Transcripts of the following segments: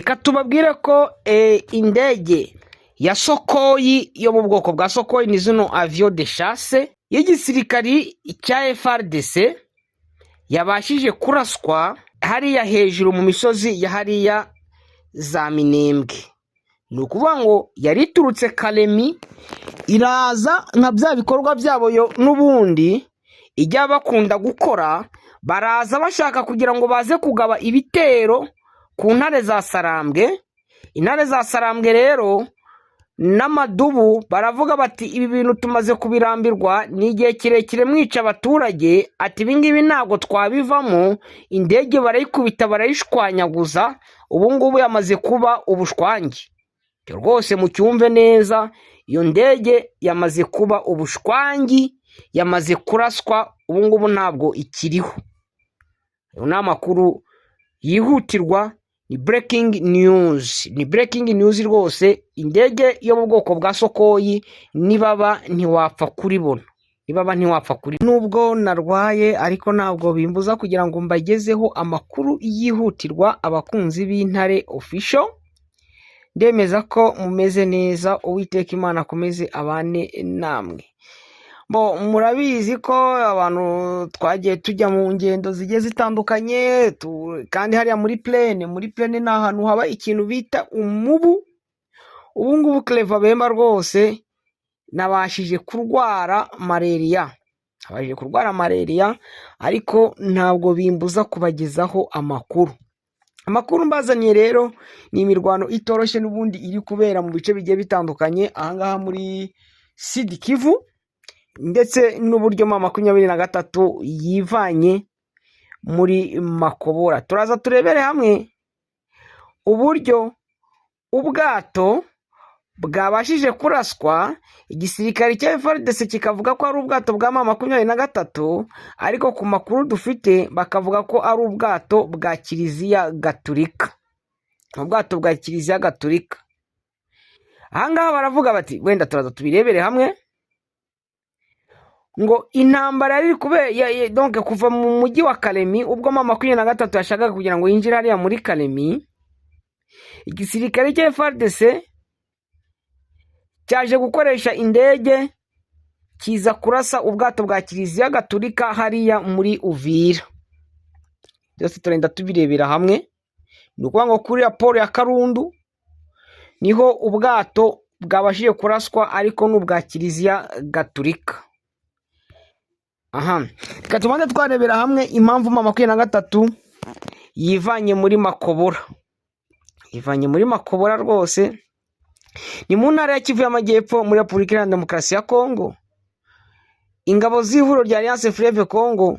reka tubabwire ko indege ya Sokoyi yo mu bwoko bwa Sokoyi ni zino avion de chasse y'igisirikari cya FARDC yabashije kuraswa hariya hejuru mu misozi ya hariya za Minembwe. Ni ukuvuga ngo yari iturutse Kalemi iraza nka bya bikorwa byabo yo n'ubundi ijya bakunda gukora, baraza bashaka kugira ngo baze kugaba ibitero ku ntare za Sarambwe. Intare za Sarambwe rero n'amadubu baravuga bati ibi bintu tumaze kubirambirwa, ni igihe kirekire mwica abaturage, ati ibingibi ntabwo twabivamo. Indege barayikubita barayishwanyaguza, ubu ngubu yamaze kuba ubushwangi. Rwose mucyumve neza, iyo ndege yamaze kuba ubushwangi, yamaze kuraswa, ubu ngubu ntabwo ikiriho. Ayo ni amakuru yihutirwa, ni breaking news, ni breaking news rwose. Indege yo mu bwoko bwa Sokoyi nibaba ntiwapfa kuribona, nibaba ntiwapfa kuri. Nubwo narwaye ariko ntabwo bimbuza kugira ngo mbagezeho amakuru yihutirwa. Abakunzi b'Intare official, ndemeza ko mumeze neza, Uwiteka Imana akomeze abane namwe. Murabizi ko abantu twagiye tujya mu ngendo zigiye zitandukanye, kandi hariya muri plane ni ahantu haba ikintu bita umubu. Ubu ngubu Clever Bemba rwose nabashije kurwara malaria, ariko ntabwo bimbuza kubagezaho amakuru mbazaniye. Rero ni imirwano itoroshye n'ubundi iri kubera mu bice bigiye bitandukanye ahangaha muri Sud Kivu, ndetse n'uburyo M23 yivanye muri Makobora. Turaza turebere hamwe uburyo ubwato bwabashije kuraswa, igisirikare cya FARDC kikavuga ko ari ubwato bwa M23, ariko ku makuru dufite bakavuga ko ari ubwato bwa Kiliziya Gatulika. Ubwato bwa Kiliziya Gatulika ahangaha baravuga bati wenda turaza tubirebere hamwe ngo intambara yari kubera donc kuva mu mujyi wa Kalemi, ubwo M23 yashakaga kugira ngo yinjire hariya muri Kalemi, igisirikare cya FARDC cyaje gukoresha indege kiza kurasa ubwato bwa Kiliziya Gatulika hariya muri Uvira. Byose turenda tubirebera hamwe. Ni ukuvuga ngo kuri raporo ya Karundu niho ubwato bwabashije kuraswa, ariko n'ubwa Kiliziya Gatulika. Reka tubanze twarebera hamwe impamvu M23 yivanye muri Makobora. Yivanye muri Makobora rwose ni mu ntara ya Kivu y'Amajyepfo muri Repubulika Iharanira Demokarasi ya Kongo. Ingabo z'ihuriro rya Alliance Fleuve Congo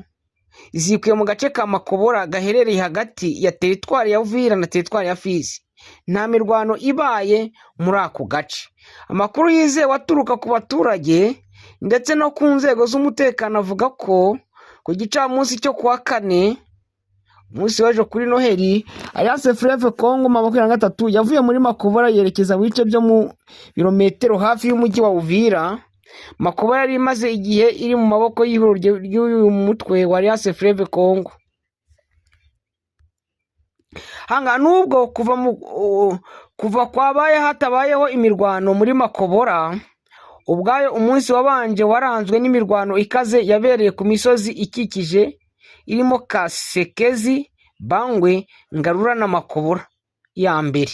zikuye mu gace ka Makobora gaherereye hagati ya teritwari ya Uvira na teritwari ya Fizi. Nta mirwano ibaye muri ako gace. Amakuru yizewe aturuka ku baturage ndetse no ku nzego z'umutekano avuga ko ku gicamunsi cyo kuwa kane, umunsi w'ejo kuri Noheli, Alliance Fleuve Congo M23 yavuye muri Makobora yerekeza mu bice byo mu birometero hafi y'umujyi wa Uvira. Makobora yari imaze igihe iri mu maboko y'ihuriro ry'uyu mutwe wa Alliance Fleuve Congo. Nubwo kuva kwabaye hatabayeho imirwano muri Makobora, ubwayo umunsi wabanje waranzwe n'imirwano ikaze yabereye ku misozi ikikije irimo Kasekezi, Bangwe, Ngarura na Makobora ya mbere,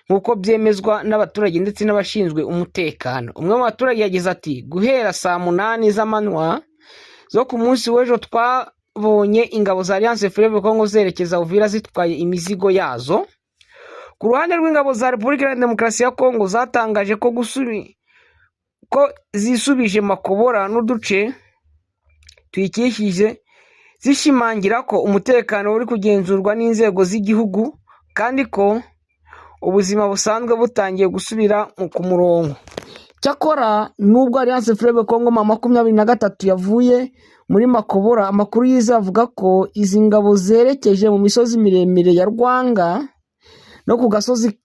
nk'uko byemezwa n'abaturage ndetse n'abashinzwe umutekano. Umwe mu baturage yagize ati guhera saa 8 z'amanywa zo ku munsi w'ejo twabonye ingabo za Alliance Fleuve Congo zerekeza Uvira zitwaye imizigo yazo. Ku ruhande rw'ingabo za Repubulika Iharanira Demokarasi ya Kongo zatangaje ko zisubije Makobora n'uduce tuyikikije, zishimangira ko umutekano uri kugenzurwa n'inzego z'igihugu kandi ko ubuzima busanzwe butangiye gusubira ku murongo. Cyakora nubwo Alliance Fleuve Congo M23 yavuye muri Makobora, amakuru yizavuga ko izi ngabo zerekeje mu misozi miremire ya Rwanga no ku gasozi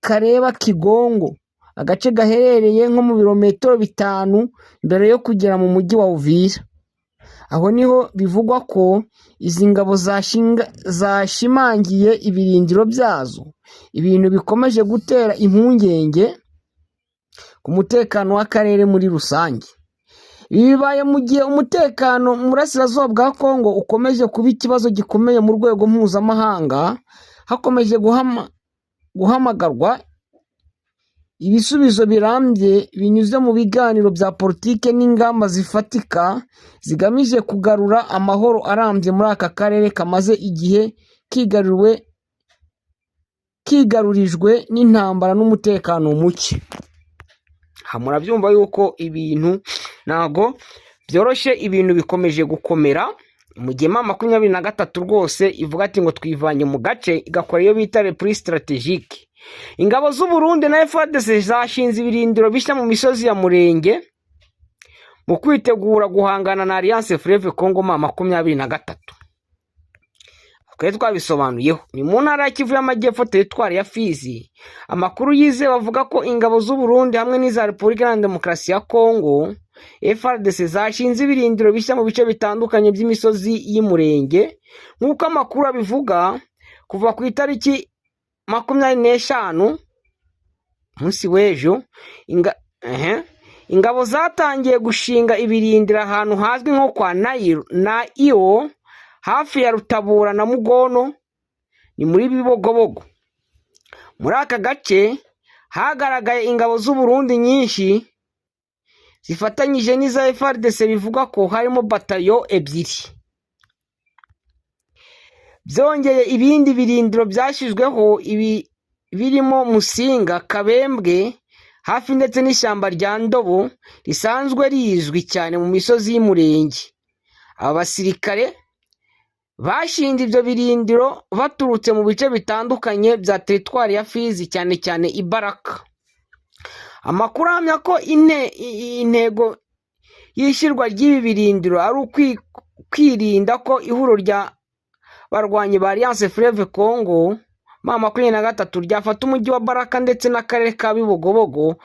kareba Kigongo, agace gaherereye nko mu birometero 5 mbere yo kugera mu mujyi wa Uvira. Aho niho bivugwa ko izi ngabo zashimangiye ibirindiro byazo, ibintu bikomeje gutera impungenge ku mutekano w'akarere muri rusange. Ibi bibaye mu gihe umutekano mu burasirazuba bwa Kongo ukomeje kuba ikibazo gikomeye mu rwego mpuzamahanga, hakomeje guhamagarwa ibisubizo birambye binyuze mu biganiro bya politike n'ingamba zifatika zigamije kugarura amahoro arambye muri aka karere kamaze igihe kigarurijwe n'intambara n'umutekano muke. Murabyumva yuko ibintu ntago byoroshye, ibintu bikomeje gukomera mu gihe M23 rwose ivuga ati ngo twivanye mu gace, igakora iyo bita reprise strategique. Ingabo z'u Burundi na FARDC zashinze ibirindiro bishya mu misozi ya Murenge mu kwitegura guhangana na Alliance Fleuve Congo M23. Twari twabisobanuyeho, ni mu ntara ya Kivu y'Amajyepfo, teritwari ya Fizi. Amakuru yizewe avuga ko ingabo z'u Burundi hamwe n'iza Repubulika Iharanira Demokarasi ya Kongo FARDC zashinze ibirindiro bishya mu bice bitandukanye by'imisozi y'Umurenge. Nk'uko amakuru abivuga, kuva ku itariki 25 munsi w'ejo ingabo zatangiye gushinga ibirindiro ahantu hazwi nko kwa Nayo hafi ya Rutabura na Mugono, ni muri Bibogobogo. Muri aka gace hagaragaye ingabo z'u Burundi nyinshi zifatanyije n'iza FARDC, bivuga ko harimo batayo ebyiri. Byongeye ibindi birindiro byashyizweho, ibi birimo Musinga, Kabembwe hafi ndetse n'ishyamba rya Ndobo risanzwe rizwi cyane mu misozi y'Umurenge. Aba basirikare bashinze ibyo birindiro baturutse mu bice bitandukanye bya teritwari ya Fizi, cyane cyane Ibaraka. Amakuru ahamya ko intego y'ishyirwa ry'ibi birindiro ari ukwirinda ko ihuriro rya barwanyi ba Alliance Fleuve Congo M23 ryafata umujyi wa Baraka ndetse n'akarere ka Bibogobogo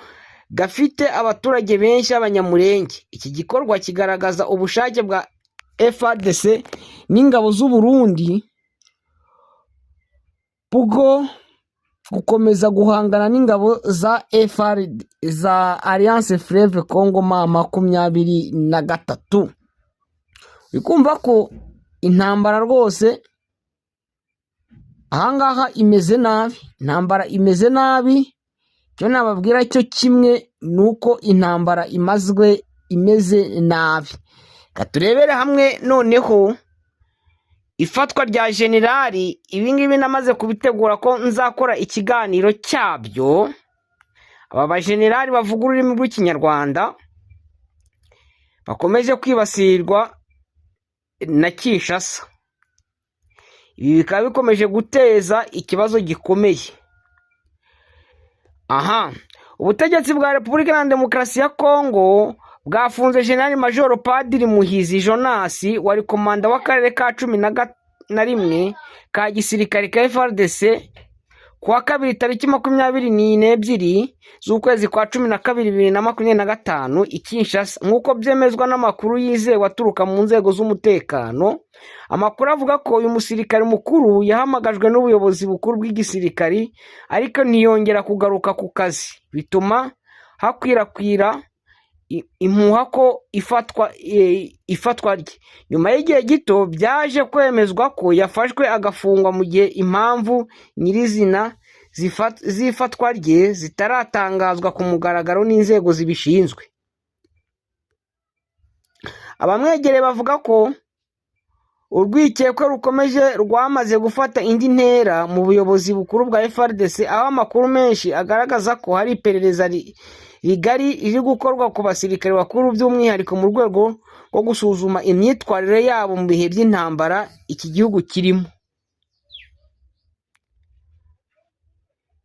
gafite abaturage benshi b'Abanyamurenge. Iki gikorwa kigaragaza ubushake bwa FARDC n'ingabo z'u Burundi bwo gukomeza guhangana n'ingabo za Alliance Fleuve Congo M23. Bikumva ko intambara rwose ahangaha imeze nabi, intambara imeze nabi. Cyo nababwira cyo kimwe nuko intambara imeze nabi. Katurebere hamwe noneho ifatwa rya generali. Ibingibi namaze kubitegura ko nzakora ikiganiro cyabyo. Aba bajenerali bavuga ururimi rw'Ikinyarwanda bakomeje kwibasirwa na Kinshasa. Ibi bikaba bikomeje guteza ikibazo gikomeye. Ubutegetsi bwa Repubulika Iharanira Demokarasi ya Kongo bwafunze General Major Padiri Muhizi Jonas, wari komanda w'akarere ka 11 ka gisirikare ka FARDC kuwa kabiri tariki 22 z'ukwezi kwa 12 2025 i Kinshasa, nk'uko byemezwa n'amakuru yizewe aturuka mu nzego z'umutekano. Amakuru avuga ko uyu musirikare mukuru yahamagajwe n'ubuyobozi bukuru bw'igisirikari ariko ntiyongera kugaruka ku kazi, bituma hakwirakwira impuha ko ifatwa rye. Nyuma y'igihe gito byaje kwemezwa ko yafashwe agafungwa, mu gihe impamvu nyirizina z'ifatwa rye zitaratangazwa ku mugaragaro n'inzego zibishinzwe. Abamwegereye bavuga ko urwikekwe rukomeje rwamaze gufata indi ntera mu buyobozi bukuru bwa FARDC, aho amakuru menshi agaragaza ko hari iperereza rigari riri gukorwa ku basirikare bakuru, by'umwihariko mu rwego rwo gusuzuma imyitwarire yabo mu bihe by'intambara iki gihugu kirimo.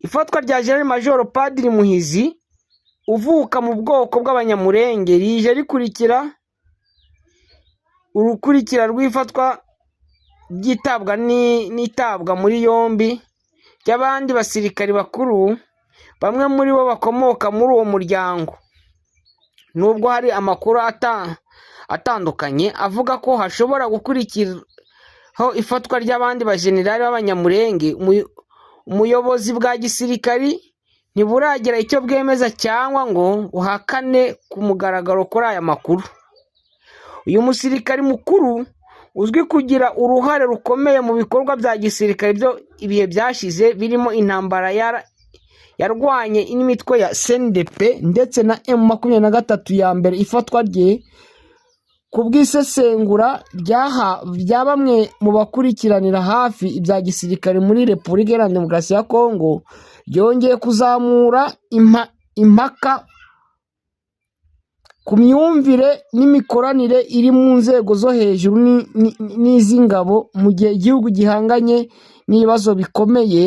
Ifatwa rya General Major Padiri Muhizi uvuka mu bwoko bw'Abanyamurenge rije rikurikira urukurikira rw'ifatwa ryitabwa n'itabwa muri yombi ry'abandi basirikari bakuru, bamwe muri bo bakomoka muri uwo muryango. Nubwo hari amakuru atandukanye avuga ko hashobora gukurikiraho ifatwa ry'abandi bajenerali b'abanyamulenge. Ubuyobozi bwa gisirikari ntiburagira icyo bwemeza cyangwa ngo buhakane ku mugaragaro kuri aya makuru. Uyu musirikari mukuru uzwi kugira uruhare rukomeye mu bikorwa bya gisirikare byo ibihe byashize birimo intambara yarwanye n'imitwe ya CNDP ndetse na M23 ya mbere. Ifatwa rye ku bw'isesengura rya bamwe mu bakurikiranira hafi ibya gisirikare muri Repubulika Iharanira Demokarasi ya Kongo ryongeye kuzamura impaka ku myumvire n'imikoranire iri mu nzego zo hejuru n'iz'ingabo mu gihe igihugu gihanganye n'ibibazo bikomeye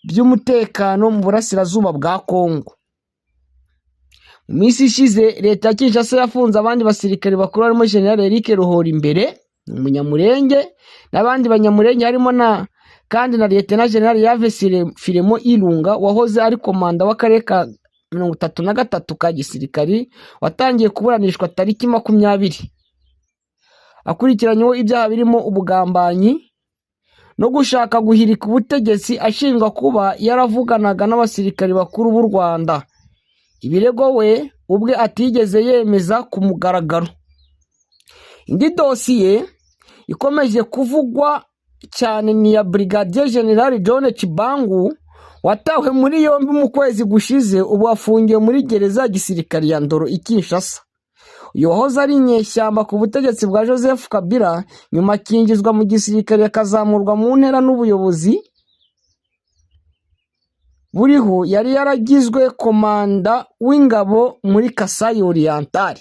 by'umutekano mu burasirazuba bwa Kongo. Mu minsi ishize leta ya Kinshasa yafunze abandi basirikare bakuru harimo General Eric Ruhorimbere umunyamulenge n'abandi banyamulenge harimo kandi na Lieutenant General Yves Firemo Ilunga wahoze ari komanda w'akarere ka 33 ka gisirikari watangiye kuburanishwa tariki 20 akurikiranyweho ibyaha birimo ubugambanyi no gushaka guhirika ubutegetsi ashinjwa kuba yaravuganaga n'abasirikari bakuru b'u Rwanda, ibirego we ubwe atigeze yemeza ku mugaragaro. Indi dosiye ikomeje kuvugwa cyane ni ya Brigadier General John Chibangu watawe muri yombi mu kwezi gushize, ubu afungiwe muri gereza ya gisirikari ya Ndoro i Kinshasa. Uyu wahoze ari inyeshyamba ku butegetsi bwa Joseph Kabila nyuma akinjizwa mu gisirikare akazamurwa mu ntera n'ubuyobozi buriho yari yaragizwe komanda w'ingabo muri Kasai Oriental.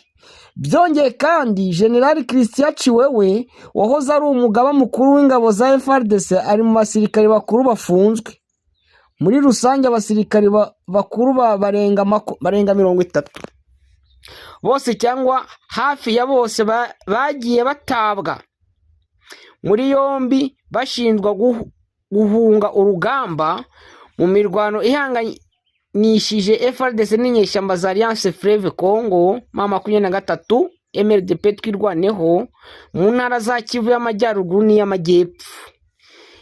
Byongeye kandi General Christian Chiwewe wahoze ari umugaba mukuru w'ingabo za FARDC ari mu basirikare bakuru bafunzwe. Muri rusange abasirikare bakuru barenga 30 bose cyangwa hafi ya bose bagiye batabwa muri yombi bashinjwa guhunga urugamba mu mirwano ihanganyishije FARDC n'inyeshyamba za Alliance Fleuve Congo M23 MLDP twirwaneho mu ntara za Kivu y'Amajyaruguru n'iy'Amajyepfo.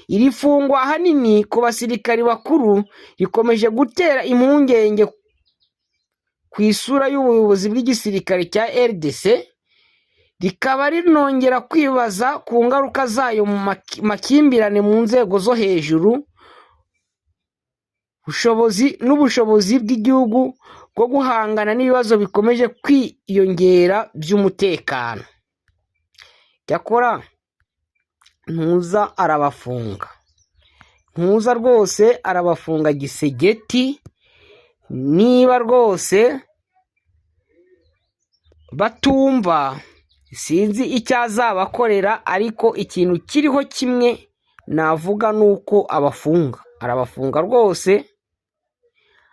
Iri fungwa ahanini ku basirikari bakuru rikomeje gutera impungenge ku isura y'ubuyobozi bw'igisirikare cya RDC, rikaba rinongera kwibaza ku ngaruka zayo mu makimbirane mu nzego zo hejuru n'ubushobozi bw'igihugu bwo guhangana n'ibibazo bikomeje kwiyongera by'umutekano. Cyakora Ntuza arabafunga, Ntuza rwose arabafunga gisegeti. Niba rwose batumva sinzi icyo azabakorera, ariko ikintu kiriho kimwe navuga nuko arabafunga rwose,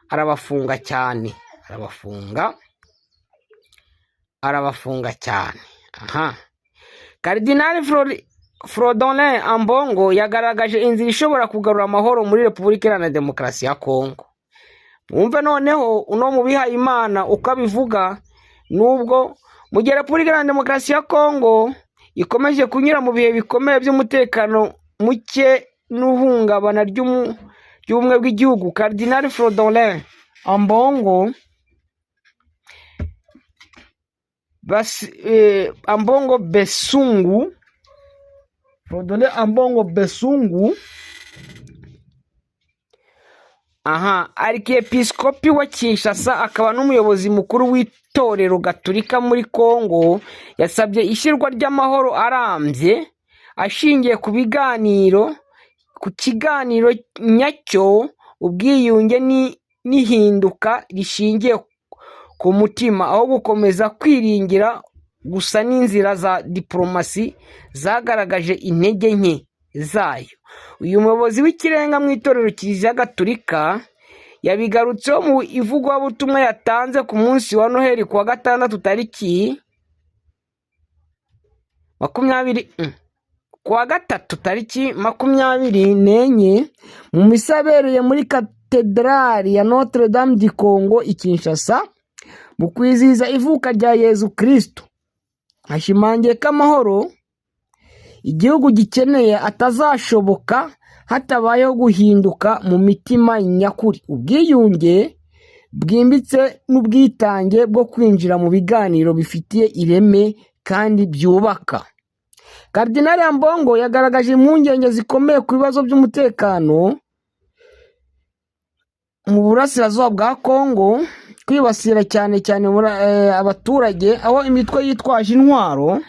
arabafunga cyane, arabafunga cyane. Cardinal Frodolin Ambongo yagaragaje inzira ishobora kugarura amahoro muri Repubulika Iharanira Demokarasi ya Kongo. Mwumve noneho uno mubihaye Imana uko abivuga, nubwo mu gihe Repubulika Iharanira Demokarasi ya Kongo ikomeje kunyura mu bihe bikomeye by'umutekano muke n'uhungabana ry'ubumwe bw'igihugu, Cardinal Frodolin Ambongo Besungu Frodolin Ambongo Besungu Arkiyepiskopi wa Kinshasa akaba n'umuyobozi mukuru w'itorero Gatolika muri Kongo yasabye ishyirwa ry'amahoro arambye ashingiye ku kiganiro nyacyo, ubwiyunge n'ihinduka rishingiye ku mutima, aho gukomeza kwiringira gusa n'inzira za diplomasi zagaragaje intege nke zayo. Uyu muyobozi w'ikirenga mu itorero Kiliziya Gatolika yabigarutseho mu ivugwabutumwa yatanze ku munsi wa Noheli kuwa gatandatu tariki 24 mu misa yabereye muri katedrali ya Notre Dame du Congo i Kinshasa mu kwizihiza ivuka rya Yezu Kristo. ashimangiye ko amahoro igihugu gikeneye atazashoboka hatabayeho guhinduka mu mitima nyakuri, ubwiyunge bwimbitse n'ubwitange bwo kwinjira mu biganiro bifitiye ireme kandi byubaka. Karidinali Ambongo yagaragaje impungenge zikomeye ku bibazo by'umutekano mu burasirazuba bwa Kongo, kwibasira cyane abaturage, aho imitwe yitwaje intwaro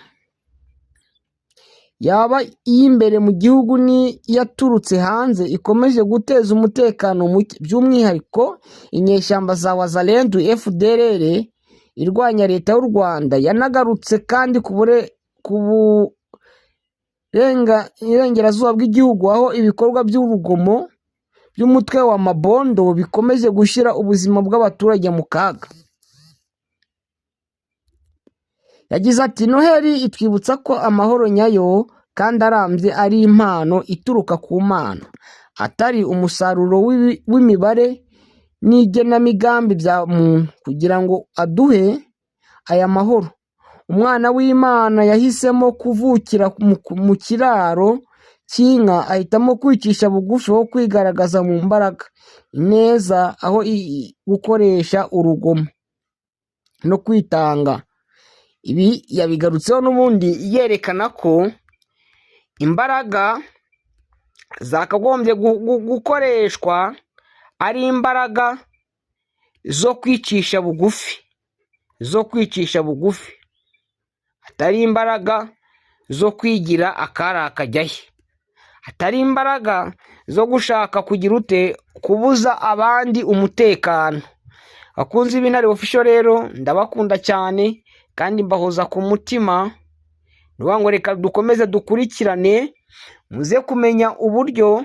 yaba iy'imbere mu gihugu n'iyaturutse hanze ikomeje guteza umutekano muke, by'umwihariko inyeshyamba za Wazalendo FDLR irwanya leta y'u Rwanda. Yanagarutse kandi ku burengerazuba bw'igihugu, aho ibikorwa by'urugomo by'umutwe wa Mabondo bikomeje gushyira ubuzima bw'abaturage mu kaga. Yagize ati Noheli itwibutsa ko amahoro nyayo kandi arambye ari impano ituruka ku Mana, atari umusaruro w'imibare n'igenamigambi bya muntu. Kugira ngo aduhe aya mahoro, umwana w'Imana yahisemo kuvukira mu kiraro cy'inka, ahitamo kwicisha bugufi aho kwigaragaza mu mbaraga, ineza aho gukoresha urugomo no kwitanga. Ibi yabigarutseho n'ubundi yerekana ko imbaraga zakagombye gukoreshwa ari imbaraga zo kwicisha bugufi, atari imbaraga zo kwigira akari akajyahe, atari imbaraga zo gushaka kubuza abandi umutekano. Akunze Ibintare Official rero ndabakunda cyane kandi mbahoza ku mutima, ngo reka dukomeze dukurikirane, muze kumenya uburyo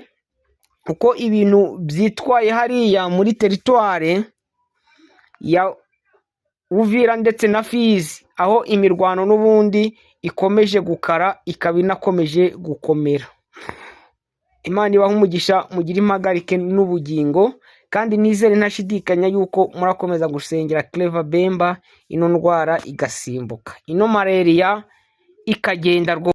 uko ibintu byitwaye hariya muri teritware ya Uvira ndetse na Fizi, aho imirwano n'ubundi ikomeje gukara, ikaba inakomeje gukomera. Imana ibahe umugisha, mugire impagarike n'ubugingo, kandi nizere ntashidikanya yuko murakomeza gusengera Clever Bemba, ino ndwara igasimbuka, ino malaria ikagenda rwose.